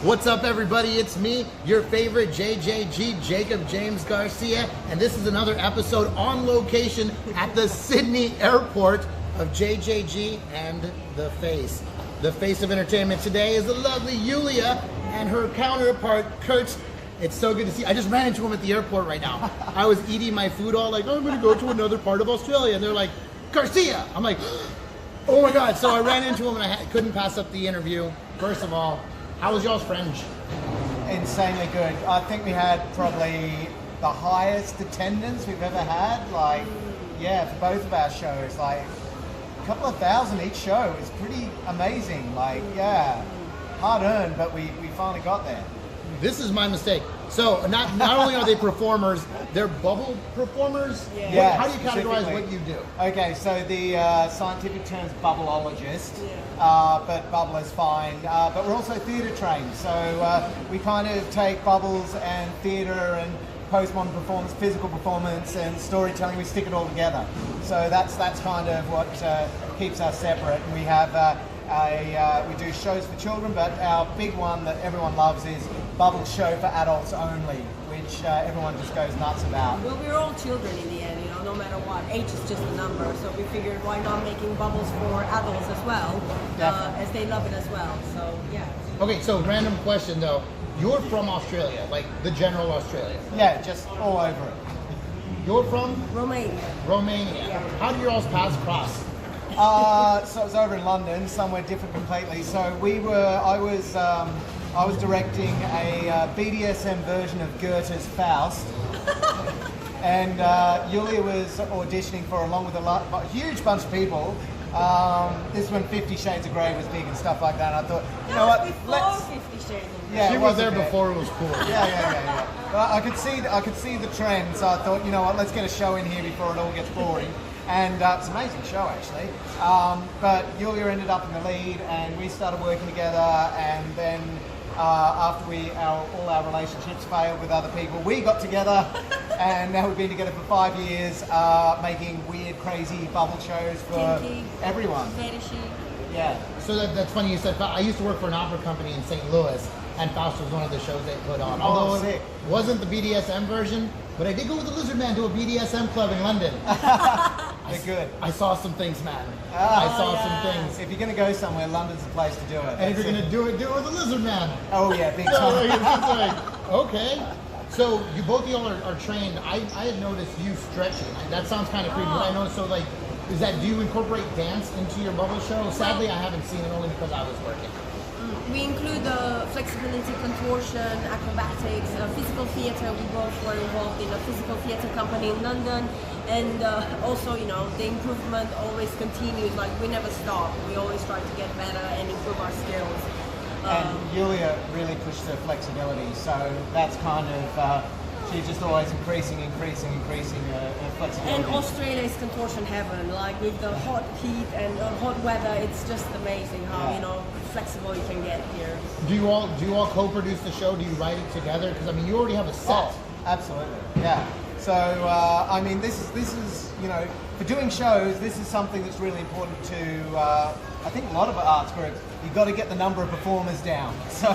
What's up, everybody? It's me, your favorite JJG, Jacob James Garcia, and this is another episode on location at the Sydney airport of JJG and The Face. The face of entertainment today is the lovely Lulia and her counterpart, Kurt. It's so good to see. I just ran into him at the airport right now. I was eating my food all like, oh, I'm going to go to another part of Australia. And they're like, Garcia! I'm like, oh my God. So I ran into him and I couldn't pass up the interview. First of all, how was y'all's Fringe? Insanely good. I think we had probably the highest attendance we've ever had. Like, yeah, for both of our shows. Like, a couple of thousand each show is pretty amazing. Like, yeah, hard earned, but we finally got there. This is my mistake. So not only are they performers, they're bubble performers? Yeah. How do you categorize what you do? Okay, so the scientific term is Bubbleologist, but bubble is fine. But we're also theatre trained, so we kind of take bubbles and theatre and postmodern performance, physical performance and storytelling, we stick it all together. So that's kind of what keeps us separate. And we have we do shows for children, but our big one that everyone loves is Bubble Show for Adults Only, which everyone just goes nuts about. Well, we're all children in the end, no matter what. Age is just a number, so we figured why not making bubbles for adults as well, as they love it as well, so yeah. Okay, so random question though. You're from Australia, like the general Australia? Yeah, just all over it. You're from? Romania. Yeah. How do your all's paths cross? So it was over in London, somewhere different completely. So I was directing a BDSM version of Goethe's Faust, and Lulia was auditioning for, along with a huge bunch of people. This is when 50 Shades of Grey was big and stuff like that. And I thought, you know what? Before 50 Shades of Grey. Yeah, she was there before it was cool. Yeah. But I could see the trend, so I thought, you know what? Let's get a show in here before it all gets boring. And it's an amazing show, actually. But Lulia ended up in the lead, and we started working together. And then after all our relationships failed with other people, we got together, and now we've been together for 5 years, making weird, crazy bubble shows for everyone. Fetishy. Yeah. So that's funny you said. I used to work for an opera company in St. Louis, and Faust was one of the shows they put on. Although it wasn't the BDSM version, but I did go with the Lizard Man to a BDSM club in London. They're good. I saw some things, man. I saw some things. If you're going to go somewhere, London's the place to do it. And if you're going to do it with the Lizard Man. Oh yeah, big time. It's like, okay. So you both of y'all are trained. I had noticed you stretching. That sounds kind of creepy. But I noticed, so like, do you incorporate dance into your bubble show? Sadly, I haven't seen it only because I was working. We include flexibility, contortion, acrobatics, physical theatre. We both were involved in a physical theatre company in London, and also, the improvement always continues. Like, we never stop. We always try to get better and improve our skills. And Lulia really pushed her flexibility, so that's kind of she's just always increasing her flexibility. And Australia is contortion heaven. Like, with the hot heat and hot weather, it's just amazing how flexible you can get here. Do you all co-produce the show? Do you write it together? Because I mean, you already have a set. Oh, absolutely, yeah. So I mean, this is for doing shows, this is something that's really important to I think a lot of arts groups. You've got to get the number of performers down. So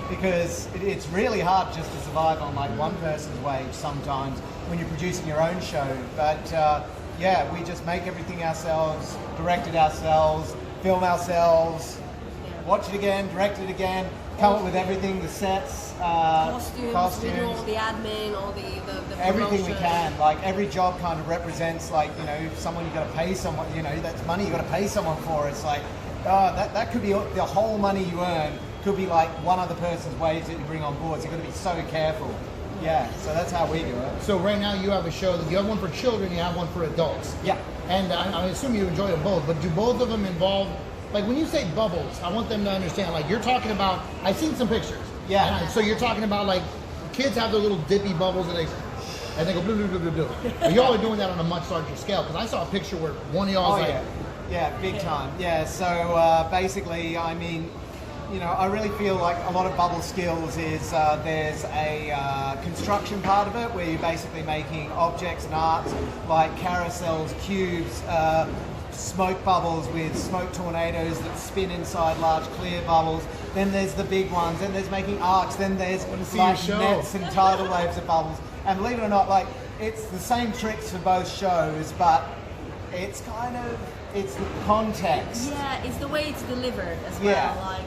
because it's really hard just to survive on like one person's wage sometimes when you're producing your own show. But yeah, we just make everything ourselves, direct it ourselves, film ourselves, watch it again, direct it again, come up with everything, the sets, costumes, we do all the admin, all the everything promotion. we can. Like, every job kind of represents, like, someone you've got to pay someone, that's money you've got to pay someone for. It's like, that could be the whole money you earn, could be like one other person's wage that you bring on board. So you've got to be so careful. Yeah, so that's how we do it. So right now you have a show, you have one for children, you have one for adults. Yeah. And I assume you enjoy them both, but do both of them involve, like when you say bubbles, I want them to understand, like you're talking about, I've seen some pictures. Yeah. So you're talking about like, kids have their little dippy bubbles and they go blue, blue, blue, blue, blue. But y'all are doing that on a much larger scale, because I saw a picture where one of y'all is Yeah, big time. Yeah, so basically, I mean, I really feel like a lot of bubble skills is there's a construction part of it where you're basically making objects and arts like carousels, cubes, smoke bubbles with smoke tornadoes that spin inside large clear bubbles. then there's the big ones, then there's making arcs, then there's see like your show. nets and tidal waves of bubbles. And believe it or not, like it's the same tricks for both shows, but it's kind of, it's the context. Yeah, it's the way it's delivered as Yeah. well. Like,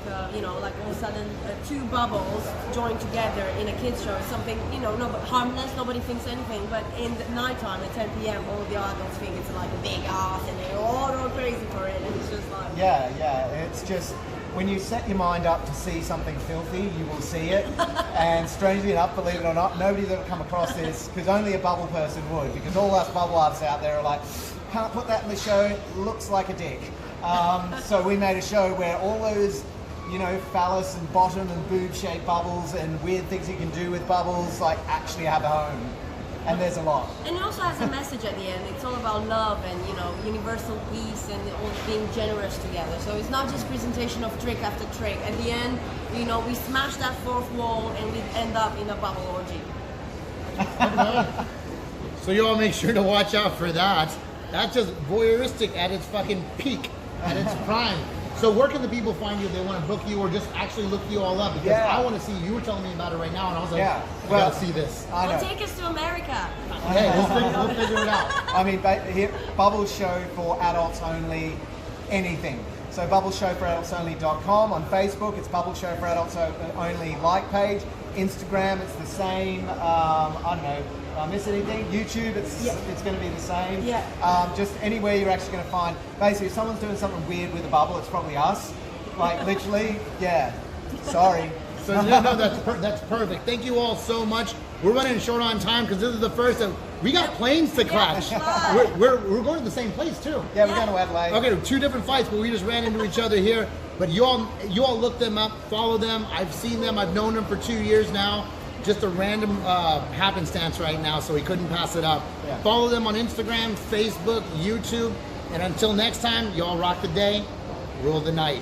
like all of a sudden, two bubbles joined together in a kids show is something, harmless, nobody thinks anything. But in the nighttime at 10 p.m., all the adults think it's like a big ass and they all go crazy for it. And it's just like... Yeah, it's just, when you set your mind up to see something filthy, you will see it. And strangely enough, believe it or not, nobody's ever come across this, because only a bubble person would, because all us bubble artists out there are like, can't put that in the show, it looks like a dick. So we made a show where all those, phallus and bottom and boob-shaped bubbles and weird things you can do with bubbles, like, actually have a home. And there's a lot. And it also has a message at the end. It's all about love and, universal peace and all being generous together. So it's not just presentation of trick after trick. At the end, we smash that fourth wall and we end up in a bubble orgy. So you all make sure to watch out for that. That's just voyeuristic at its fucking peak, at its prime. So where can the people find you if they want to book you or just actually look you all up? Because I want to see, you were telling me about it right now and I was like, I gotta see this. I know. Well, take us to America. Hey, we'll figure it out. I mean, here, Bubble Show for adults only, anything. So bubbleshowforadultsonly.com. On Facebook, it's Bubble Show for Adults Only like page. Instagram, it's the same. I don't know. Did I miss anything? YouTube, it's going to be the same. Yeah. Just anywhere you're actually going to find. Basically, if someone's doing something weird with a bubble, it's probably us. Like literally, Sorry. So no, that's perfect. Thank you all so much. We're running short on time because this is the first of, we got planes to catch. We're going to the same place too. Yeah, we're going to Adelaide. Okay, 2 different fights, but we just ran into each other here. But you all look them up, follow them. I've seen them. I've known them for 2 years now. Just a random happenstance right now, so we couldn't pass it up. Yeah. Follow them on Instagram, Facebook, YouTube. And until next time, y'all rock the day, rule the night.